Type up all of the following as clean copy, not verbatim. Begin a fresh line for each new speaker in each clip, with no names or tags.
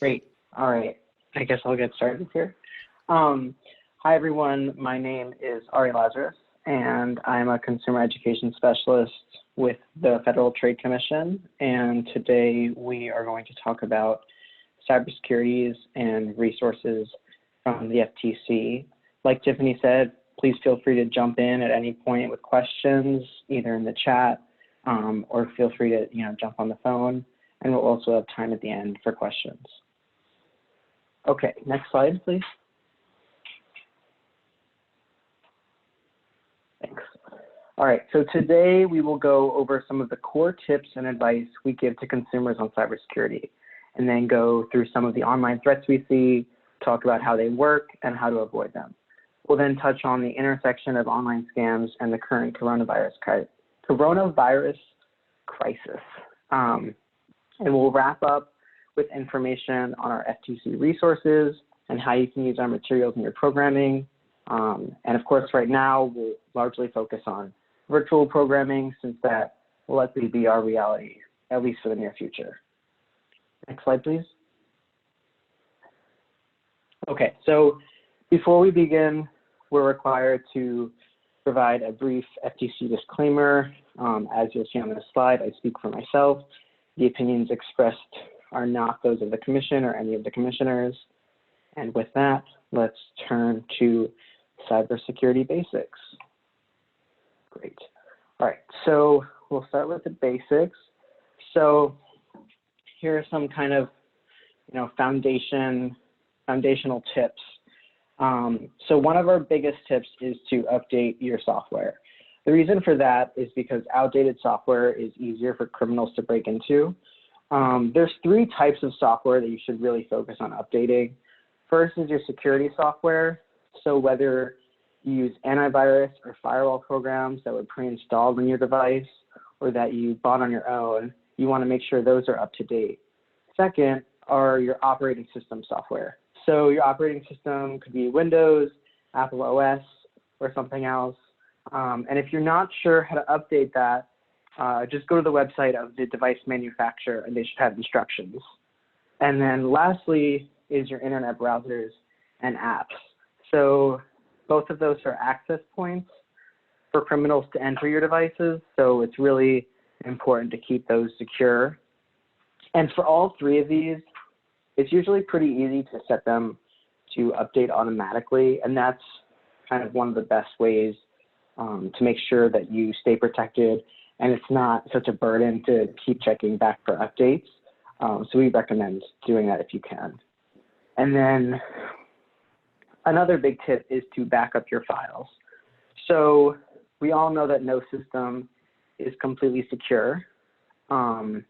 Great. All right. I guess I'll get started here. Hi, everyone. My name is Ari Lazarus, and I'm a consumer education specialist with the Federal Trade Commission. And today we are going to talk about cybersecurities and resources from the FTC. Like Tiffany said, please feel free to jump in at any point with questions, either in the chat or feel free to jump on the phone. And we'll also have time at the end for questions. Okay, next slide, please. Thanks. All right, so today we will go over some of the core tips and advice we give to consumers on cybersecurity, and then go through some of the online threats we see, talk about how they work and how to avoid them. We'll then touch on the intersection of online scams and the current coronavirus crisis. And we'll wrap up with information on our FTC resources and how you can use our materials in your programming. And of course, right now, we'll largely focus on virtual programming, since that will likely be our reality, at least for the near future. Next slide, please. Okay, so before we begin, we're required to provide a brief FTC disclaimer. As you'll see on this slide, I speak for myself. The opinions expressed are not those of the Commission or any of the commissioners. And with that, let's turn to cybersecurity basics. Great. All right, so we'll start with the basics. So here are some kind of foundational tips. So one of our biggest tips is to update your software. The reason for that is because outdated software is easier for criminals to break into. There's three types of software that you should really focus on updating. First is your security software. So whether you use antivirus or firewall programs that were pre-installed on your device or that you bought on your own, you want to make sure those are up to date. Second are your operating system software. So your operating system could be Windows, Apple OS, or something else. And if you're not sure how to update that, just go to the website of the device manufacturer and they should have instructions. And then lastly is your internet browsers and apps. So both of those are access points for criminals to enter your devices. So it's really important to keep those secure. And for all three of these, it's usually pretty easy to set them to update automatically. And that's kind of one of the best ways to make sure that you stay protected and it's not such a burden to keep checking back for updates. So we recommend doing that if you can. And then another big tip is to back up your files. So we all know that no system is completely secure. And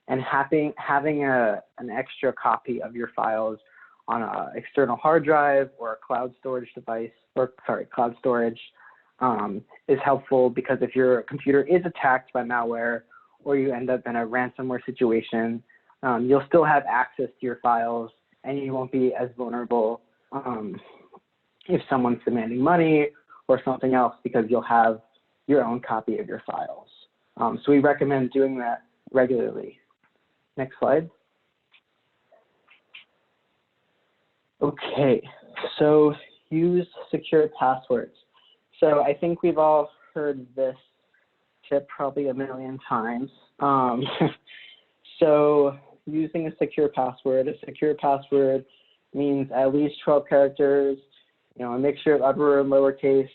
having an extra copy of your files on an external hard drive or a cloud storage device, cloud storage, is helpful, because if your computer is attacked by malware or you end up in a ransomware situation, you'll still have access to your files and you won't be as vulnerable if someone's demanding money or something else, because you'll have your own copy of your files. So we recommend doing that regularly. Next slide. Okay, so use secure passwords. So I think we've all heard this tip probably a million times. So using a secure password means at least 12 characters, a mixture of upper and lowercase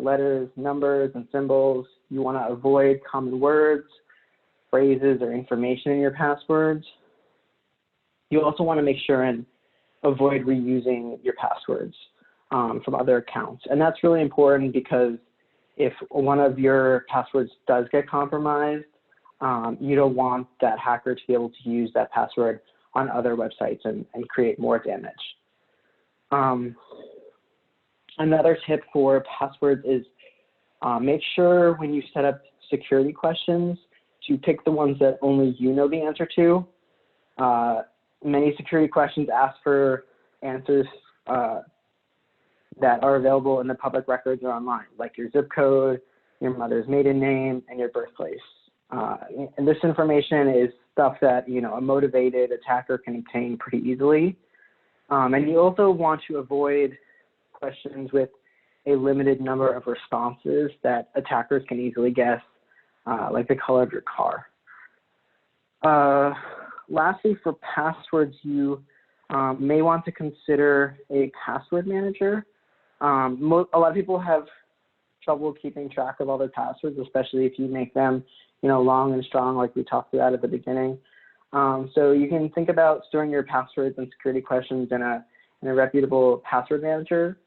letters, numbers, and symbols. You want to avoid common words, phrases, or information in your passwords. You also want to make sure and avoid reusing your passwords from other accounts. And that's really important, because if one of your passwords does get compromised, you don't want that hacker to be able to use that password on other websites and create more damage. Another tip for passwords is make sure when you set up security questions to pick the ones that only you know the answer to. Many security questions ask for answers that are available in the public records or online, like your zip code, your mother's maiden name, and your birthplace. And this information is stuff that, you know, a motivated attacker can obtain pretty easily. And you also want to avoid questions with a limited number of responses that attackers can easily guess, like the color of your car. Lastly, for passwords, you may want to consider a password manager. A lot of people have trouble keeping track of all their passwords, especially if you make them, you know, long and strong, like we talked about at the beginning. So you can think about storing your passwords and security questions in a reputable password manager,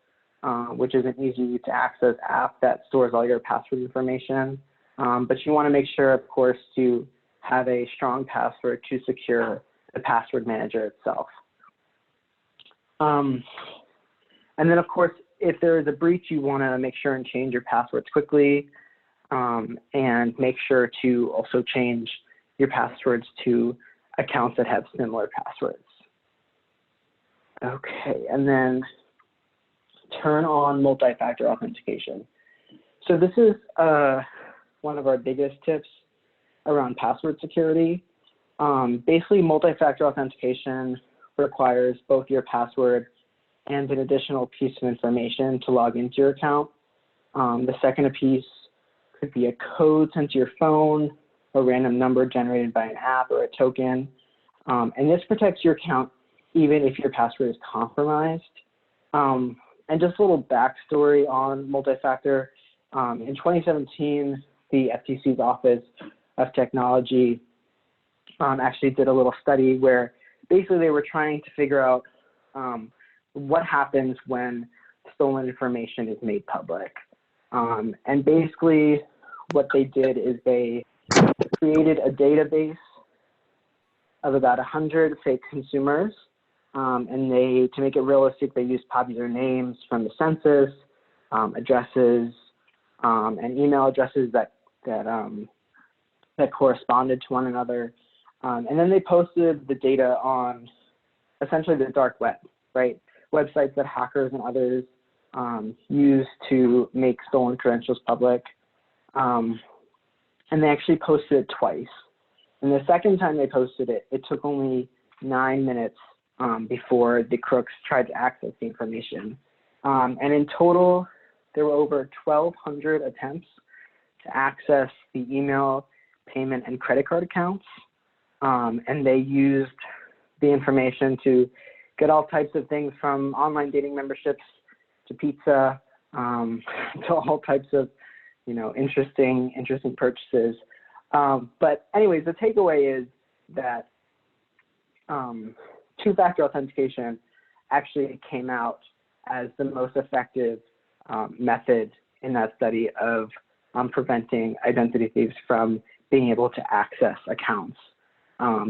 which is an easy to access app that stores all your password information. But you want to make sure, of course, to have a strong password to secure the password manager itself. And then, of course, if there is a breach, you want to make sure and change your passwords quickly, and make sure to also change your passwords to accounts that have similar passwords. Okay, and then turn on multi-factor authentication. So this is one of our biggest tips around password security. Basically, multi-factor authentication requires both your password and an additional piece of information to log into your account. The second piece could be a code sent to your phone, a random number generated by an app, or a token. And this protects your account even if your password is compromised. And just a little backstory on multi-factor. In 2017, the FTC's Office of Technology actually did a little study where basically they were trying to figure out what happens when stolen information is made public. And basically what they did is they created a database of about 100 fake consumers. And they, to make it realistic, they used popular names from the census, addresses, and email addresses that corresponded to one another. And then they posted the data on essentially the dark web, right? Websites that hackers and others use to make stolen credentials public. And they actually posted it twice. And the second time they posted it, it took only 9 minutes before the crooks tried to access the information. And in total, there were over 1,200 attempts to access the email, payment, and credit card accounts. And they used the information to get all types of things from online dating memberships to pizza, to all types of, you know, interesting purchases. But anyways, the takeaway is that two-factor authentication actually came out as the most effective method in that study of preventing identity thieves from being able to access accounts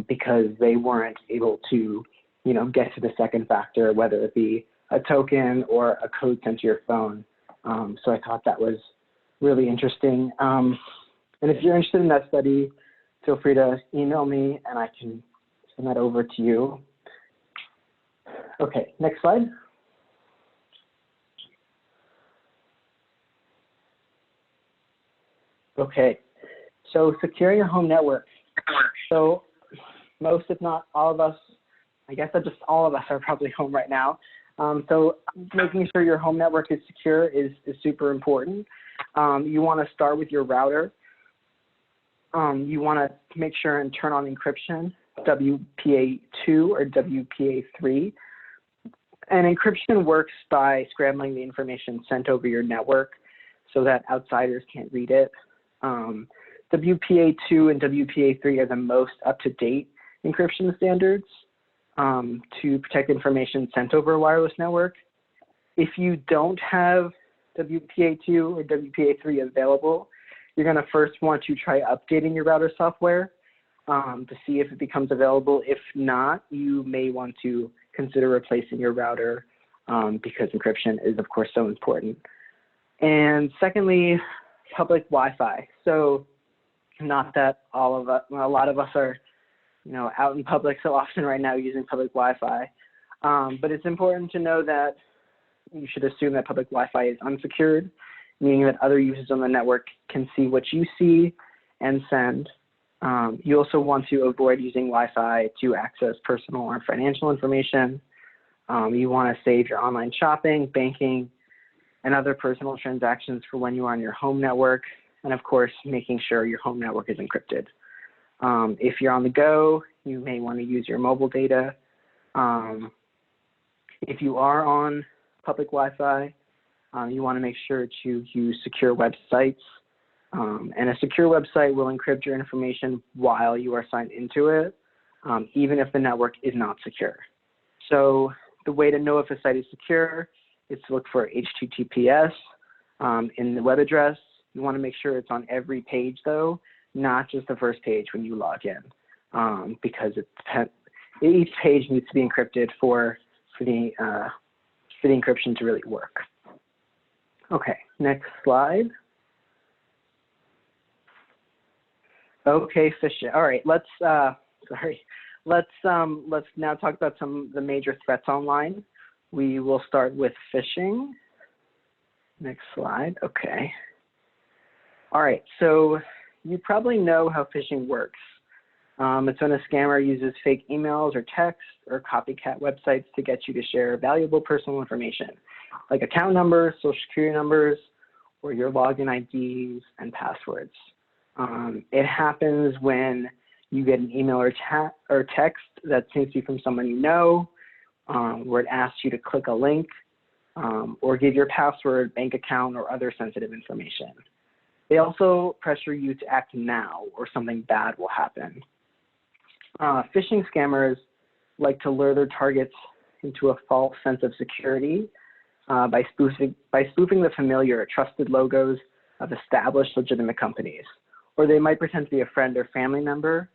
because they weren't able to, you know, get to the second factor, whether it be a token or a code sent to your phone. So I thought that was really interesting. And if you're interested in that study, feel free to email me and I can send that over to you. Okay, next slide. Okay, so securing a home network. So most, if not all of us, I guess that just all of us are probably home right now. So making sure your home network is secure is super important. You want to start with your router. You want to make sure and turn on encryption, WPA2 or WPA3. And encryption works by scrambling the information sent over your network so that outsiders can't read it. WPA2 and WPA3 are the most up-to-date encryption standards to protect information sent over a wireless network. If you don't have WPA2 or WPA3 available, you're going to first want to try updating your router software to see if it becomes available. If not, you may want to consider replacing your router because encryption is, of course, so important. And secondly, public Wi-Fi. So not that all of us, well, a lot of us are, you know, out in public so often right now using public Wi-Fi. But it's important to know that you should assume that public Wi-Fi is unsecured, meaning that other users on the network can see what you see and send. You also want to avoid using Wi-Fi to access personal or financial information. You want to save your online shopping, banking, and other personal transactions for when you are on your home network. And of course, making sure your home network is encrypted. If you're on the go, you may want to use your mobile data. If you are on public Wi-Fi, you want to make sure to use secure websites. And a secure website will encrypt your information while you are signed into it, even if the network is not secure. So the way to know if a site is secure is to look for HTTPS in the web address. You want to make sure it's on every page, though, not just the first page when you log in, because each page needs to be encrypted for the encryption to really work. Okay, next slide. Okay, phishing. All right, let's now talk about some of the major threats online. We will start with phishing. Next slide. Okay. All right, so you probably know how phishing works. It's when a scammer uses fake emails or text or copycat websites to get you to share valuable personal information, like account numbers, social security numbers, or your login IDs and passwords. It happens when you get an email or text that seems to be from someone you know, where it asks you to click a link, or give your password, bank account, or other sensitive information. They also pressure you to act now, or something bad will happen. Phishing scammers like to lure their targets into a false sense of security by spoofing the familiar, trusted logos of established legitimate companies. Or they might pretend to be a friend or family member.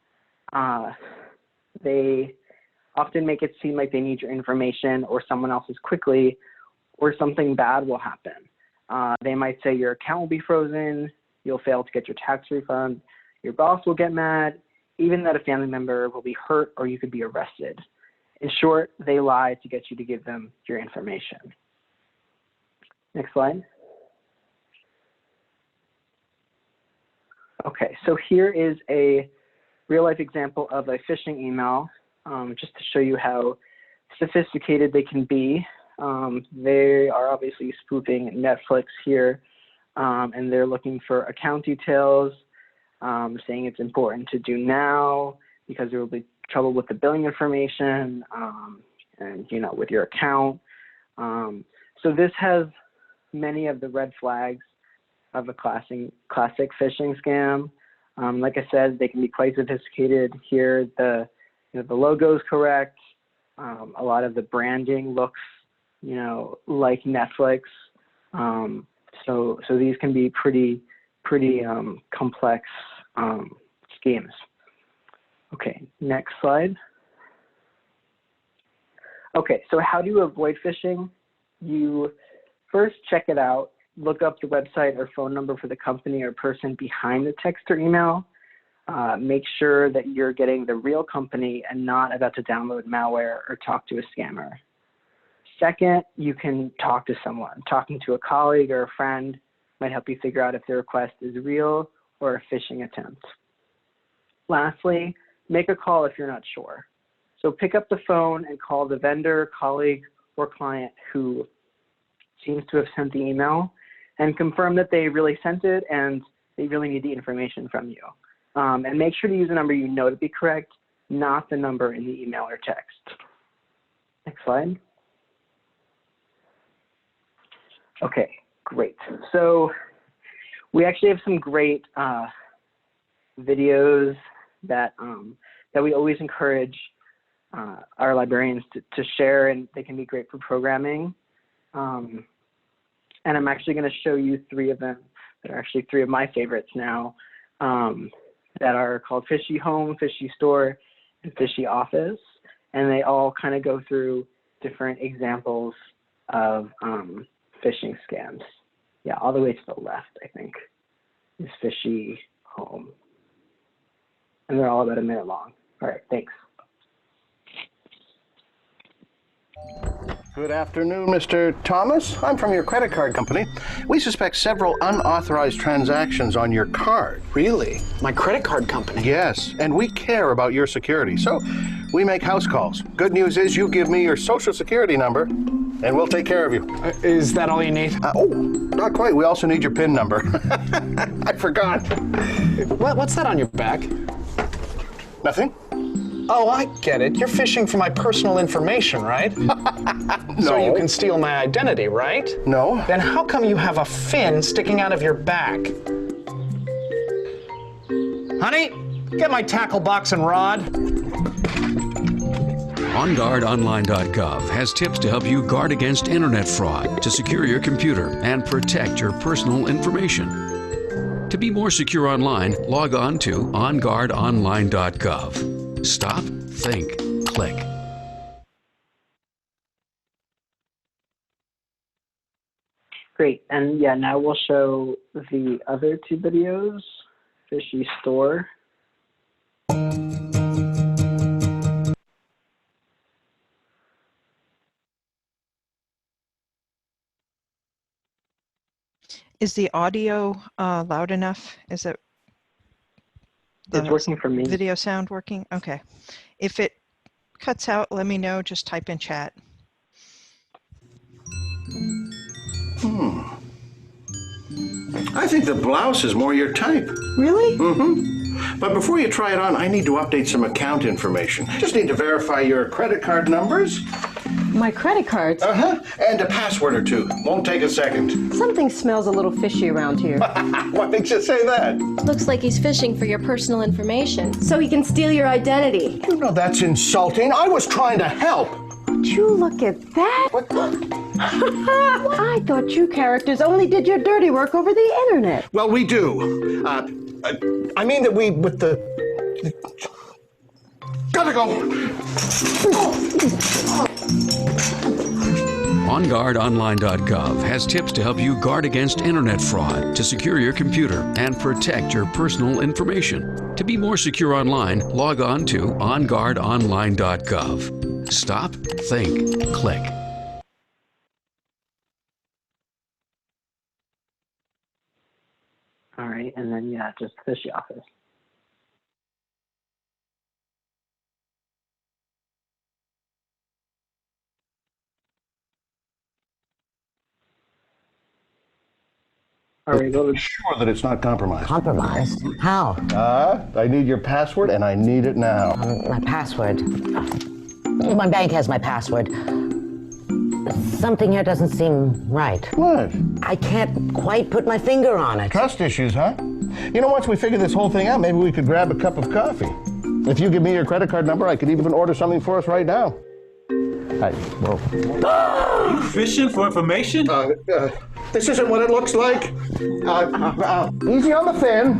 They often make it seem like they need your information or someone else's quickly, or something bad will happen. They might say your account will be frozen, you'll fail to get your tax refund, your boss will get mad, even that a family member will be hurt or you could be arrested. In short, they lie to get you to give them your information. Next slide. Okay, so here is a real-life example of a phishing email, just to show you how sophisticated they can be. They are obviously spoofing Netflix here, and they're looking for account details, saying it's important to do now because there will be trouble with the billing information and with your account. So this has many of the red flags of a classic phishing scam. Like I said, they can be quite sophisticated. Here, the logo is correct. A lot of the branding looks, like Netflix. So these can be pretty complex schemes. Okay, next slide. Okay, so how do you avoid phishing? You first check it out. Look up the website or phone number for the company or person behind the text or email. Make sure that you're getting the real company and not about to download malware or talk to a scammer. Second, you can talk to someone. Talking to a colleague or a friend might help you figure out if the request is real or a phishing attempt. Lastly, make a call if you're not sure. So pick up the phone and call the vendor, colleague, or client who seems to have sent the email and confirm that they really sent it and they really need the information from you. And make sure to use a number you know to be correct, not the number in the email or text. Next slide. Okay, great. So we actually have some great videos that we always encourage our librarians to share, and they can be great for programming. And I'm actually going to show you 3 of them that are actually 3 of my favorites now, that are called Fishy Home, Fishy Store, and Fishy Office. And they all kind of go through different examples of phishing scams. Yeah, all the way to the left, I think, is Fishy Home. And they're all about a minute long. All right, thanks.
Good afternoon, Mr. Thomas. I'm from your credit card company. We suspect several unauthorized transactions on your card.
Really? My credit card company?
Yes, and we care about your security, so we make house calls. Good news is you give me your social security number, and we'll take care of you.
Is that all you need?
Oh, not quite. We also need your PIN number. I forgot.
What's that on your back?
Nothing?
Oh, I get it. You're phishing for my personal information, right?
No.
So you can steal my identity, right?
No.
Then how come you have a fin sticking out of your back? Honey, get my tackle box and rod.
OnGuardOnline.gov has tips to help you guard against internet fraud, to secure your computer, and protect your personal information. To be more secure online, log on to OnGuardOnline.gov. Stop, think, click.
Great, and yeah, now we'll show the other two videos, Fishy Store.
Is the audio loud enough? Is it?
It's working for me.
Video sound working? Okay. If it cuts out, let me know. Just type in chat.
I think the blouse is more your type.
Really?
Mm-hmm. But before you try it on, I need to update some account information. Just need to verify your credit card numbers.
My credit cards?
Uh-huh. And a password or two. Won't take a second.
Something smells a little fishy around here.
What makes you say that?
Looks like he's fishing for your personal information.
So he can steal your identity.
You know that's insulting. I was trying to help.
Would you look at that?
What?
I thought you characters only did your dirty work over the internet.
Well, we do. I mean that we, with the... Gotta go.
OnGuardOnline.gov has tips to help you guard against internet fraud, to secure your computer, and protect your personal information. To be more secure online, log on to OnGuardOnline.gov. Stop, think, click.
All right, and then yeah, just Fishy Office. All right, go to
Sure that it's not compromised.
Compromised? How?
I need your password, and I need it now.
My password. My bank has my password. Something here doesn't seem right.
What?
I can't quite put my finger on it.
Trust issues, huh? You know, once we figure this whole thing out, maybe we could grab a cup of coffee. If you give me your credit card number, I could even order something for us right now. Whoa.
Are you fishing for information?
This isn't what it looks like. Easy on the fin.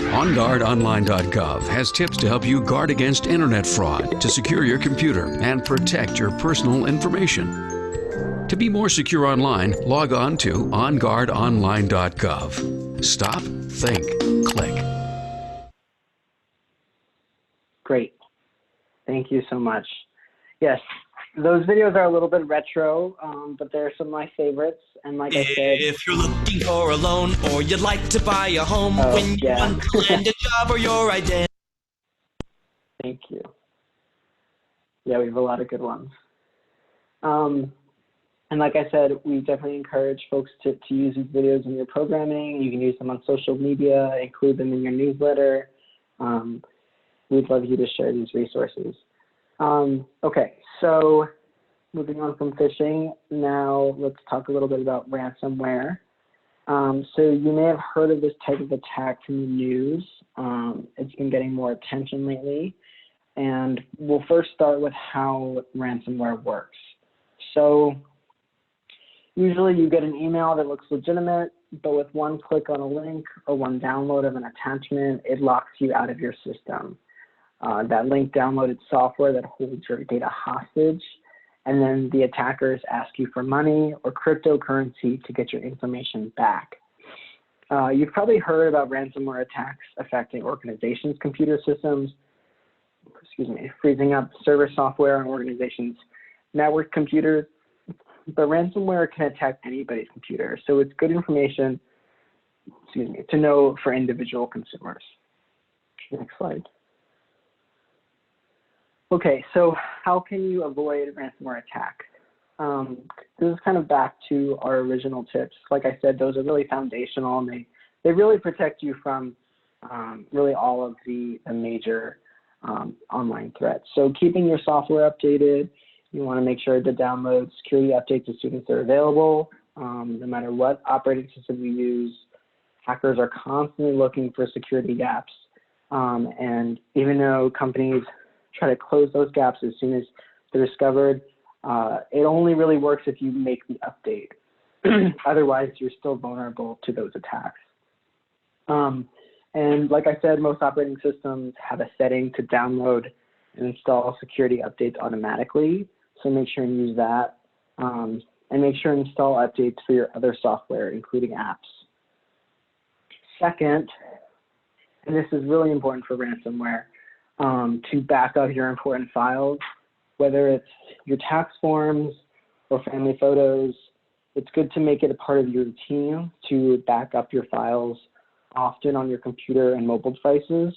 OnGuardOnline.gov has tips to help you guard against internet fraud, to secure your computer, and protect your personal information. To be more secure online, log on to OnGuardOnline.gov. Stop, think, click.
Great. Thank you so much. Yes, those videos are a little bit retro, but they're some of my favorites. And like I said,
if you're looking for a loan or you'd like to buy a home, when you want to land a job or your identity.
Thank you. Yeah, we have a lot of good ones. And like I said, we definitely encourage folks to use these videos in your programming. You can use them on social media, include them in your newsletter. We'd love you to share these resources. Okay, so moving on from phishing, now let's talk a little bit about ransomware. So you may have heard of this type of attack from the news. It's been getting more attention lately. And we'll first start with how ransomware works. So usually you get an email that looks legitimate, but with one click on a link or one download of an attachment, it locks you out of your system. That link downloaded software that holds your data hostage, and then the attackers ask you for money or cryptocurrency to get your information back. You've probably heard about ransomware attacks affecting organizations' computer systems, freezing up server software in organizations' network computers, but ransomware can attack anybody's computer. So it's good information, to know for individual consumers. Next slide. Okay, so how can you avoid ransomware attack? This is kind of back to our original tips. Like I said, those are really foundational, and they really protect you from really all of the major online threats. So keeping your software updated, you want to make sure to download security updates as soon as they're available. No matter what operating system you use, hackers are constantly looking for security gaps. And even though companies try to close those gaps as soon as they're discovered, it only really works if you make the update. Otherwise, you're still vulnerable to those attacks. And like I said, most operating systems have a setting to download and install security updates automatically. So make sure and use that. And make sure and install updates for your other software, including apps. Second, and this is really important for ransomware, to back up your important files, whether it's your tax forms or family photos. It's good to make it a part of your routine to back up your files often on your computer and mobile devices.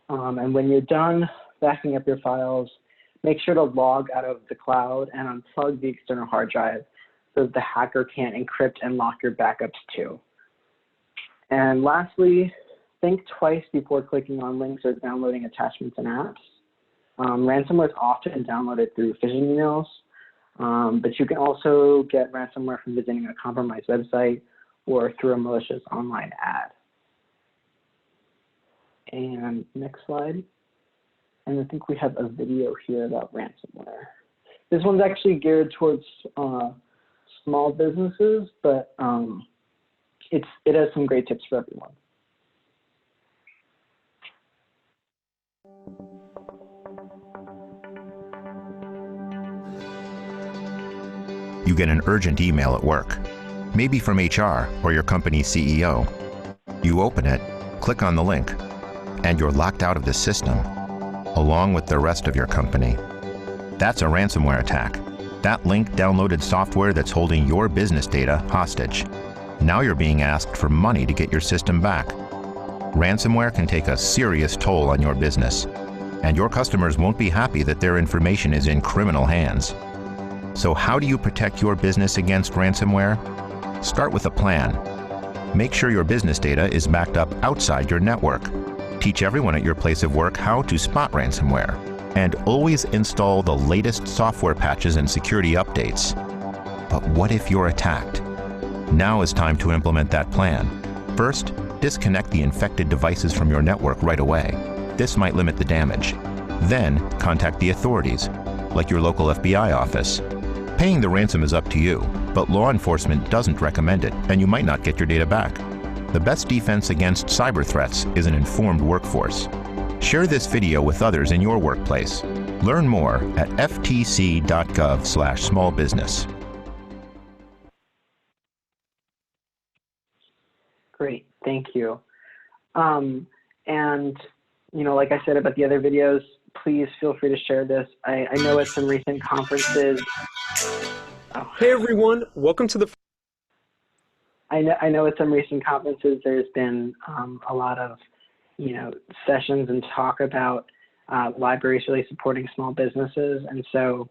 And when you're done backing up your files, make sure to log out of the cloud and unplug the external hard drive so that the hacker can't encrypt and lock your backups too. And lastly, think twice before clicking on links or downloading attachments and apps. Ransomware is often downloaded through phishing emails, but you can also get ransomware from visiting a compromised website or through a malicious online ad. And next slide. And I think we have a video here about ransomware. This one's actually geared towards small businesses, but it has some great tips for everyone.
You get an urgent email at work, maybe from HR or your company's CEO. You open it, click on the link, and you're locked out of the system, along with the rest of your company. That's a ransomware attack. That link downloaded software that's holding your business data hostage. Now you're being asked for money to get your system back. Ransomware can take a serious toll on your business, and your customers won't be happy that their information is in criminal hands. So how do you protect your business against ransomware? Start with a plan. Make sure your business data is backed up outside your network. Teach everyone at your place of work how to spot ransomware, and always install the latest software patches and security updates. But what if you're attacked? Now is time to implement that plan. First, disconnect the infected devices from your network right away. This might limit the damage. Then, contact the authorities, like your local FBI office. Paying the ransom is up to you, but law enforcement doesn't recommend it, and you might not get your data back. The best defense against cyber threats is an informed workforce. Share this video with others in your workplace. Learn more at ftc.gov/smallbusiness.
Great, thank you. And like I said about the other videos, please feel free to share this. I know at some recent conferences. Oh.
Hey everyone, welcome to the.
I know at some recent conferences there's been a lot of sessions and talk about libraries really supporting small businesses, and so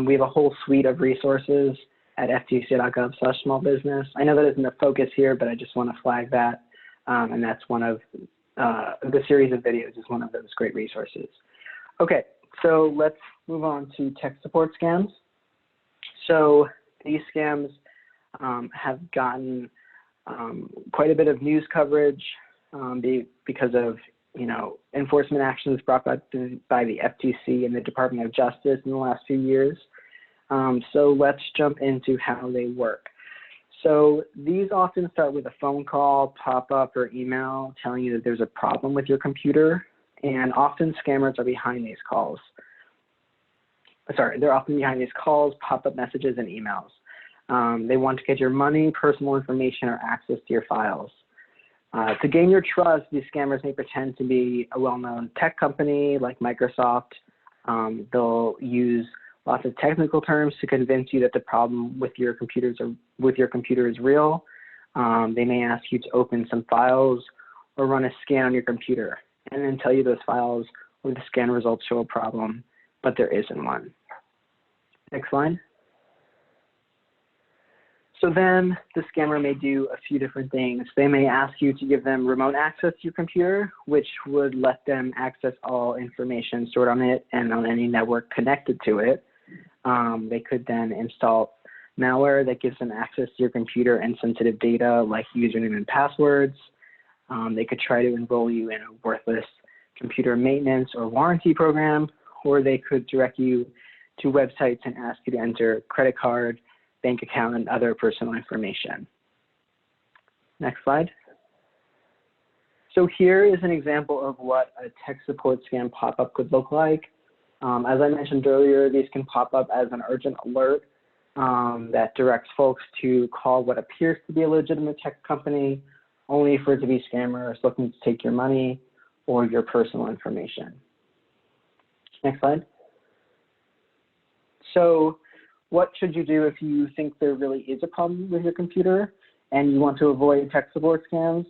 we have a whole suite of resources at ftc.gov/smallbusiness. I know that isn't the focus here, but I just want to flag that, and that's one of the series of videos is one of those great resources. Okay, so let's move on to tech support scams. So these scams have gotten quite a bit of news coverage because of enforcement actions brought by the FTC and the Department of Justice in the last few years. So let's jump into how they work. So these often start with a phone call, pop-up, or email telling you that there's a problem with your computer, and often scammers are behind these calls. They're often behind these calls, pop-up messages, and emails. They want to get your money, personal information, or access to your files. To gain your trust, these scammers may pretend to be a well-known tech company like Microsoft. They'll use lots of technical terms to convince you that the problem with your computer is real. They may ask you to open some files or run a scan on your computer and then tell you those files or the scan results show a problem, but there isn't one. Next slide. So then the scammer may do a few different things. They may ask you to give them remote access to your computer, which would let them access all information stored on it and on any network connected to it. They could then install malware that gives them access to your computer and sensitive data like username and passwords. They could try to enroll you in a worthless computer maintenance or warranty program, or they could direct you to websites and ask you to enter credit card, bank account, and other personal information. Next slide. So here is an example of what a tech support scam pop-up could look like. As I mentioned earlier, these can pop up as an urgent alert that directs folks to call what appears to be a legitimate tech company, only for it to be scammers looking to take your money or your personal information. Next slide. So what should you do if you think there really is a problem with your computer and you want to avoid tech support scams?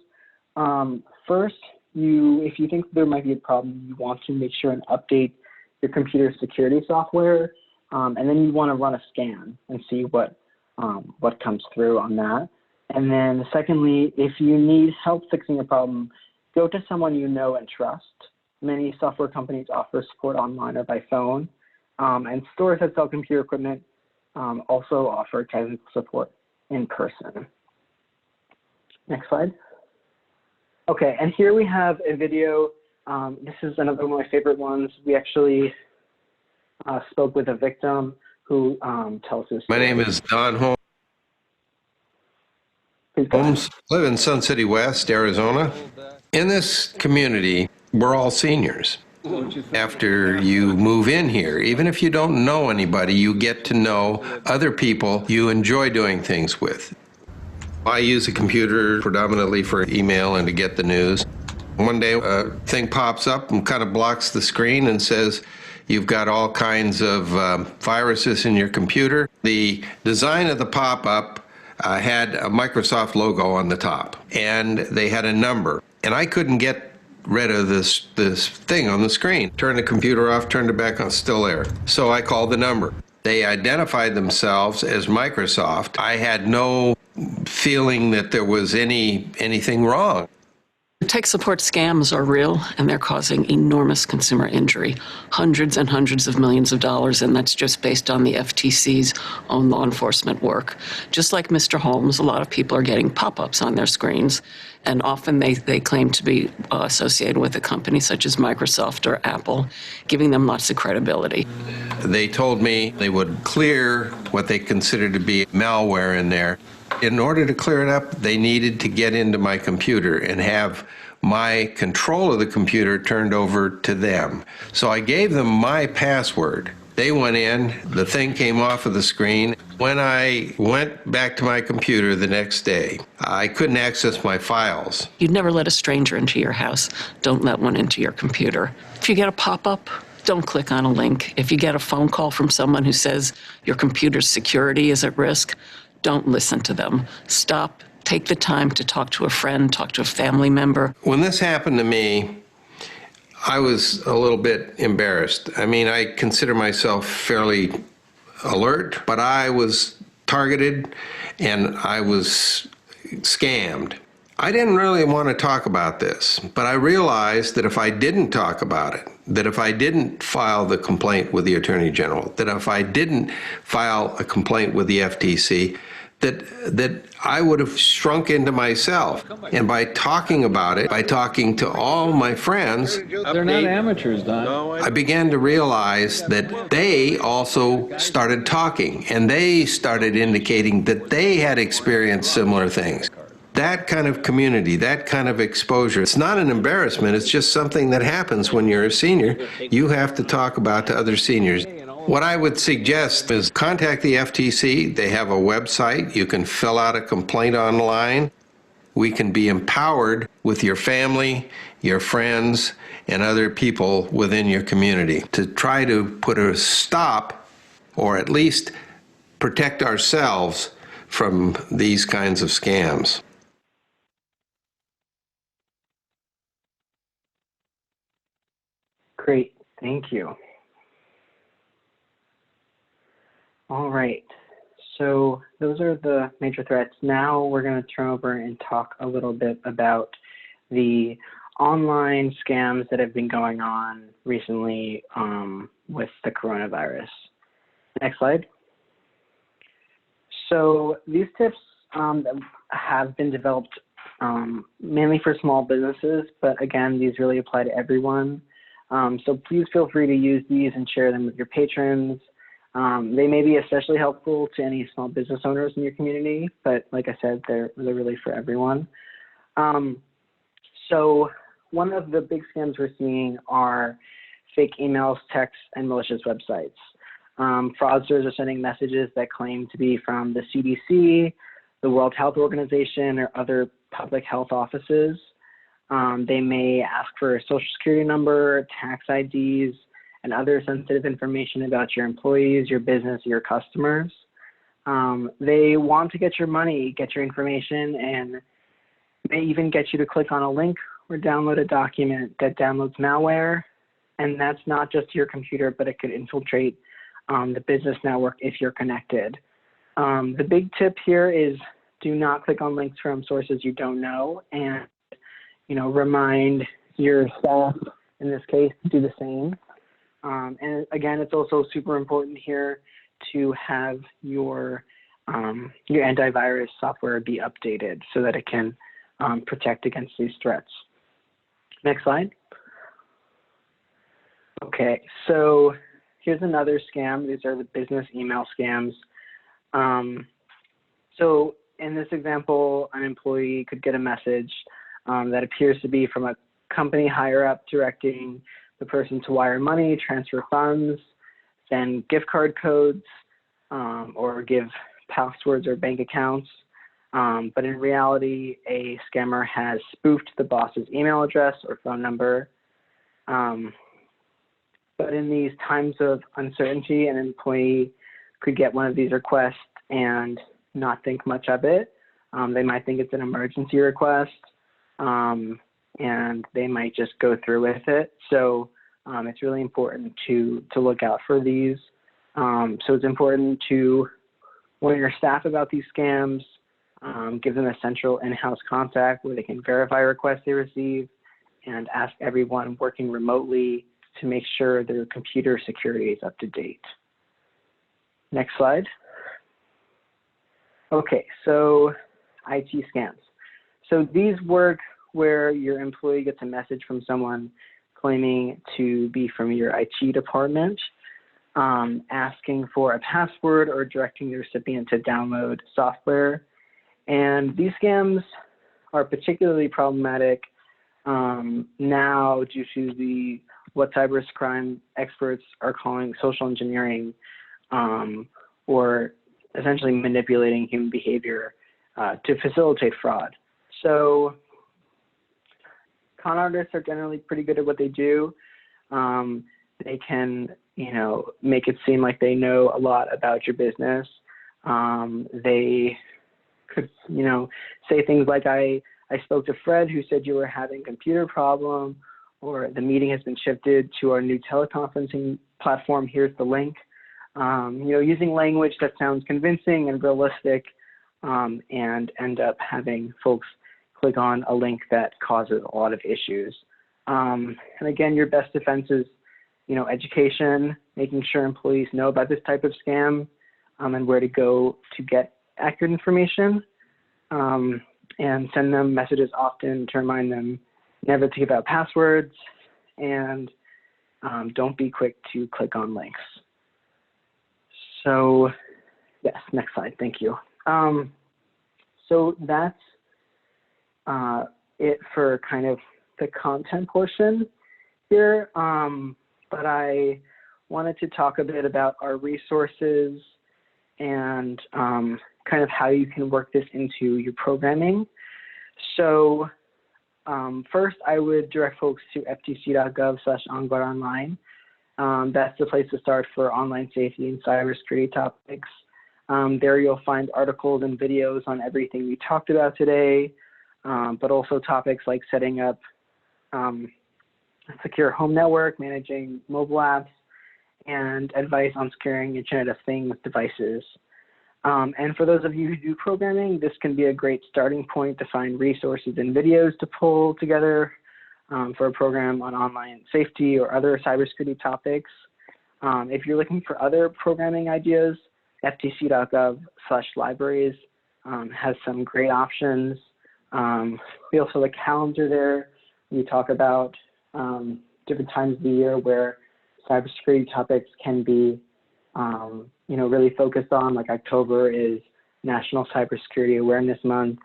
First, if you think there might be a problem, you want to make sure and update your computer security software, and then you want to run a scan and see what comes through on that. And then secondly, if you need help fixing a problem, go to someone you know and trust. Many software companies offer support online or by phone, and stores that sell computer equipment also offer technical support in person. Next slide. Okay, and here we have a video. This is another one of my favorite ones. We actually spoke with a victim who tells us.
My name is Don Holmes. Live in Sun City West, Arizona. In this community, we're all seniors. After you move in here, even if you don't know anybody, you get to know other people you enjoy doing things with. I use a computer predominantly for email and to get the news. One day a thing pops up and kind of blocks the screen and says, you've got all kinds of viruses in your computer. The design of the pop-up had a Microsoft logo on the top, and they had a number. And I couldn't get rid of this thing on the screen. Turned the computer off, turned it back on, still there. So I called the number. They identified themselves as Microsoft. I had no feeling that there was anything wrong.
Tech support scams are real, and they're causing enormous consumer injury, hundreds and hundreds of millions of dollars, and that's just based on the FTC's own law enforcement work. Just like Mr. Holmes, a lot of people are getting pop-ups on their screens, and often they claim to be associated with a company such as Microsoft or Apple, giving them lots of credibility.
They told me they would clear what they considered to be malware in there. In order to clear it up, they needed to get into my computer and have my control of the computer turned over to them. So I gave them my password. They went in, the thing came off of the screen. When I went back to my computer the next day, I couldn't access my files.
You'd never let a stranger into your house. Don't let one into your computer. If you get a pop-up, don't click on a link. If you get a phone call from someone who says your computer's security is at risk, don't listen to them. Stop, take the time to talk to a friend, talk to a family member.
When this happened to me, I was a little bit embarrassed. I mean, I consider myself fairly alert, but I was targeted and I was scammed. I didn't really want to talk about this, but I realized that if I didn't talk about it, that if I didn't file the complaint with the Attorney General, that if I didn't file a complaint with the FTC, that I would have shrunk into myself. And by talking about it, by talking to all my friends,
they're not amateurs, Don.
I began to realize that they also started talking, and they started indicating that they had experienced similar things. That kind of community, that kind of exposure, it's not an embarrassment, it's just something that happens when you're a senior. You have to talk about to other seniors. What I would suggest is contact the FTC. They have a website. You can fill out a complaint online. We can be empowered with your family, your friends, and other people within your community to try to put a stop or at least protect ourselves from these kinds of scams.
Great, thank you. All right, so those are the major threats. Now we're going to turn over and talk a little bit about the online scams that have been going on recently with the coronavirus. Next slide. So these tips have been developed mainly for small businesses, but again, these really apply to everyone. So please feel free to use these and share them with your patrons. They may be especially helpful to any small business owners in your community, but like I said, they're really for everyone. So one of the big scams we're seeing are fake emails, texts, and malicious websites. Fraudsters are sending messages that claim to be from the CDC, the World Health Organization, or other public health offices. They may ask for a social security number, tax IDs, and other sensitive information about your employees, your business, your customers. They want to get your money, get your information, and may even get you to click on a link or download a document that downloads malware. And that's not just your computer, but it could infiltrate the business network if you're connected. The big tip here is do not click on links from sources you don't know, and remind your staff in this case to do the same. And again, it's also super important here to have your antivirus software be updated so that it can protect against these threats. Next slide. Okay, so here's another scam. These are the business email scams. So in this example, an employee could get a message that appears to be from a company higher up directing the person to wire money, transfer funds, send gift card codes, or give passwords or bank accounts. But in reality, a scammer has spoofed the boss's email address or phone number. But in these times of uncertainty, an employee could get one of these requests and not think much of it. They might think it's an emergency request, and they might just go through with it. So it's really important to look out for these. So it's important to warn your staff about these scams, give them a central in-house contact where they can verify requests they receive, and ask everyone working remotely to make sure their computer security is up to date. Next slide. Okay, so IT scams. So these work where your employee gets a message from someone claiming to be from your IT department, asking for a password or directing the recipient to download software. And these scams are particularly problematic now due to what cybercrime experts are calling social engineering, or essentially manipulating human behavior to facilitate fraud. So con artists are generally pretty good at what they do. They can, make it seem like they know a lot about your business. They could, say things like, I spoke to Fred who said you were having a computer problem, or the meeting has been shifted to our new teleconferencing platform. Here's the link. Using language that sounds convincing and realistic, and end up having folks click on a link that causes a lot of issues. And again, your best defense is, education, making sure employees know about this type of scam, and where to go to get accurate information, and send them messages often to remind them never to give out passwords, and don't be quick to click on links. So yes, next slide, thank you. So that's it for kind of the content portion here, but I wanted to talk a bit about our resources and kind of how you can work this into your programming. So first, I would direct folks to ftc.gov/onguardonline. That's the place to start for online safety and cybersecurity topics. There you'll find articles and videos on everything we talked about today, but also topics like setting up a secure home network, managing mobile apps, and advice on securing Internet of Things devices. And for those of you who do programming, this can be a great starting point to find resources and videos to pull together for a program on online safety or other cybersecurity topics. If you're looking for other programming ideas, ftc.gov/libraries has some great options. We also have a calendar there. We talk about different times of the year where cybersecurity topics can be really focused on. Like October is National Cybersecurity Awareness Month.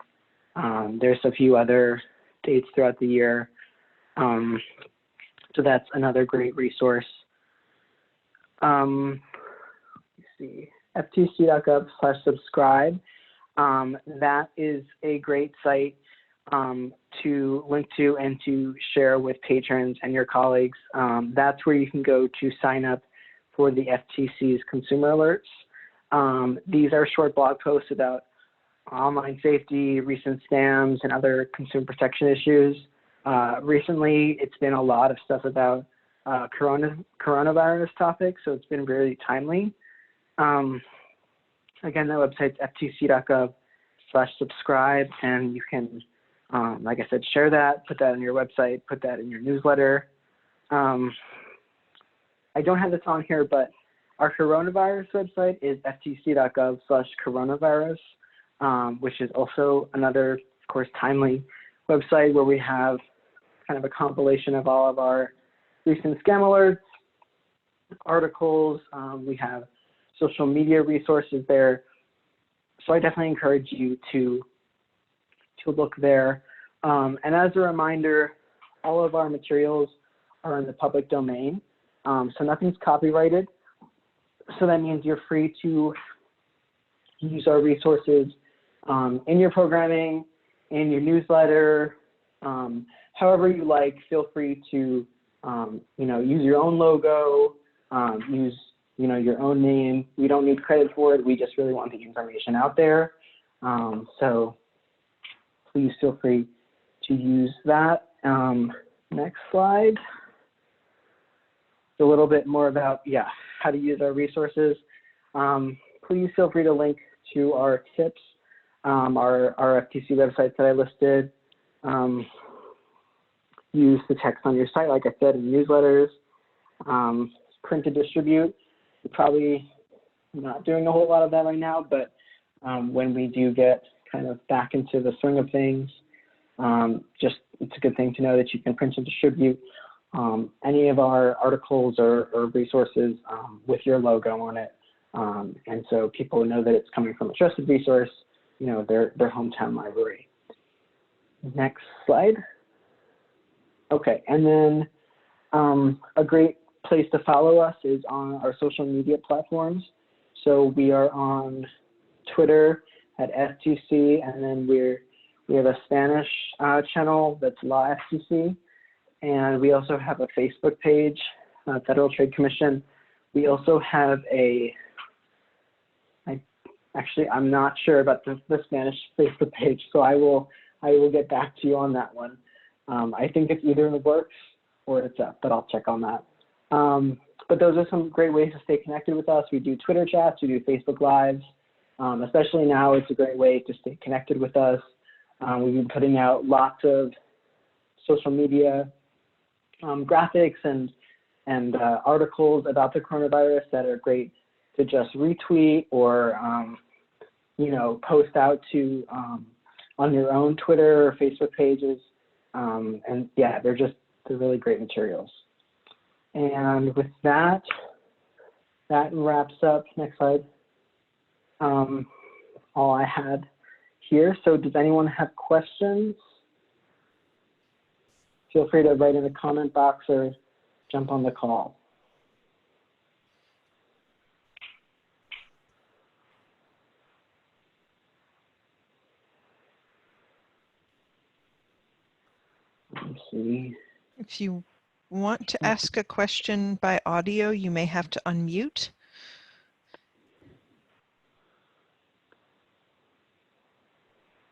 There's a few other dates throughout the year. So that's another great resource. Let's see, ftc.gov/subscribe. That is a great site to link to and to share with patrons and your colleagues. That's where you can go to sign up for the FTC's consumer alerts. These are short blog posts about online safety, recent scams, and other consumer protection issues. Recently, it's been a lot of stuff about coronavirus topics, so it's been really timely. Again, that website's ftc.gov/subscribe, and you can, like I said, share that, put that on your website, put that in your newsletter. I don't have this on here, but our coronavirus website is ftc.gov/coronavirus, which is also another, of course, timely website where we have kind of a compilation of all of our recent scam alerts, articles. We have social media resources there. So I definitely encourage you to look there. And as a reminder, all of our materials are in the public domain. So nothing's copyrighted. So that means you're free to use our resources in your programming, in your newsletter, however you like. Feel free to use your own logo, use your own name. We don't need credit for it. We just really want the information out there. So please feel free to use that. Next slide. A little bit more about how to use our resources. Please feel free to link to our tips, our FTC websites that I listed. Use the text on your site, like I said, in newsletters. Print to distribute. We're probably not doing a whole lot of that right now, but when we do get kind of back into the swing of things, it's a good thing to know that you can print and distribute any of our articles or resources with your logo on it. And so people know that it's coming from a trusted resource, their hometown library. Next slide. Okay, and then a great place to follow us is on our social media platforms. So we are on Twitter at FTC, and then we have a Spanish channel that's La FTC, and we also have a Facebook page, Federal Trade Commission. We also have I'm not sure about the Spanish Facebook page, so I will get back to you on that one. I think it's either in the works or it's up, but I'll check on that. But those are some great ways to stay connected with us. We do Twitter chats, we do Facebook Lives. Especially now, it's a great way to stay connected with us. We've been putting out lots of social media graphics and articles about the coronavirus that are great to just retweet or post out to on your own Twitter or Facebook pages. And yeah, they're really great materials. And with that wraps up. Next slide. All I had here. So does anyone have questions? Feel free to write in the comment box or jump on the call. Let's see.
If you want to ask a question by audio, you may have to unmute.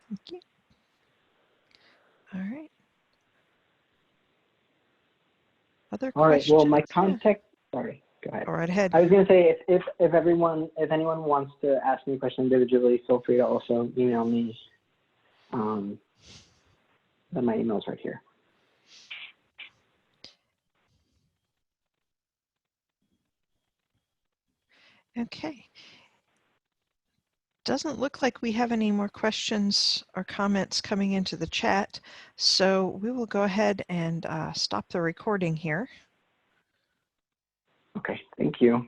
Thank you. All right. Other
All right.
questions?
Well, my contact. Sorry. Go ahead.
Go right ahead.
I was going to say, if anyone wants to ask me a question individually, feel free to also email me. Then my email's right here.
Okay. Doesn't look like we have any more questions or comments coming into the chat, so we will go ahead and stop the recording here.
Okay, thank you.